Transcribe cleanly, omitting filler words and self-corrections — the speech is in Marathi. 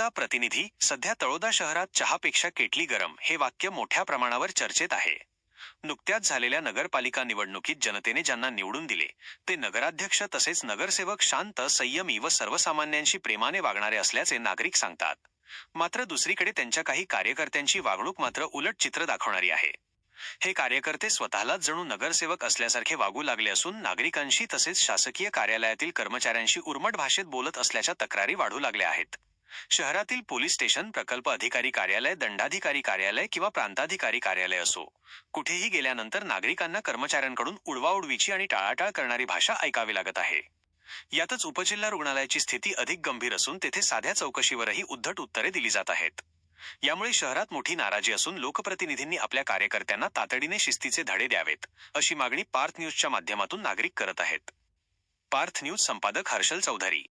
तळोदा प्रतिनिधी, सध्या तळोदा शहरात चहापेक्षा केटली गरम हे वाक्य मोठ्या प्रमाणावर चर्चेत आहे. नुकत्याच झालेल्या नगरपालिका निवडणुकीत जनतेने ज्यांना निवडून दिले ते नगराध्यक्ष तसेच नगरसेवक शांत, संयमी व सर्वसामान्यांशी प्रेमाने वागणारे असल्याचे नागरिक सांगतात. मात्र दुसरीकडे त्यांच्या काही कार्यकर्त्यांची वागणूक मात्र उलट चित्र दाखवणारी आहे. हे कार्यकर्ते स्वतःलाच जणू नगरसेवक असल्यासारखे वागू लागले असून नागरिकांशी तसेच शासकीय कार्यालयातील कर्मचाऱ्यांशी उर्मट भाषेत बोलत असल्याच्या तक्रारी वाढू लागल्या आहेत. शहरातील पोलीस स्टेशन, प्रकल्प अधिकारी कार्यालय, दंडाधिकारी कार्यालय किंवा प्रांताधिकारी कार्यालय असो, कुठेही गेल्यानंतर नागरिकांना कर्मचाऱ्यांकडून उडवाउडवीची आणि टाळाटाळ करणारी भाषा ऐकावी लागत आहे. यातच उपजिल्हा रुग्णालयाची स्थिती अधिक गंभीर असून तेथे साध्या चौकशीवरही उद्धट उत्तरे दिली जात आहेत. यामुळे शहरात मोठी नाराजी असून लोकप्रतिनिधींनी आपल्या कार्यकर्त्यांना तातडीने शिस्तीचे धडे द्यावेत, अशी मागणी पार्थ न्यूजच्या माध्यमातून नागरिक करत आहेत. पार्थ न्यूज संपादक हर्षल चौधरी.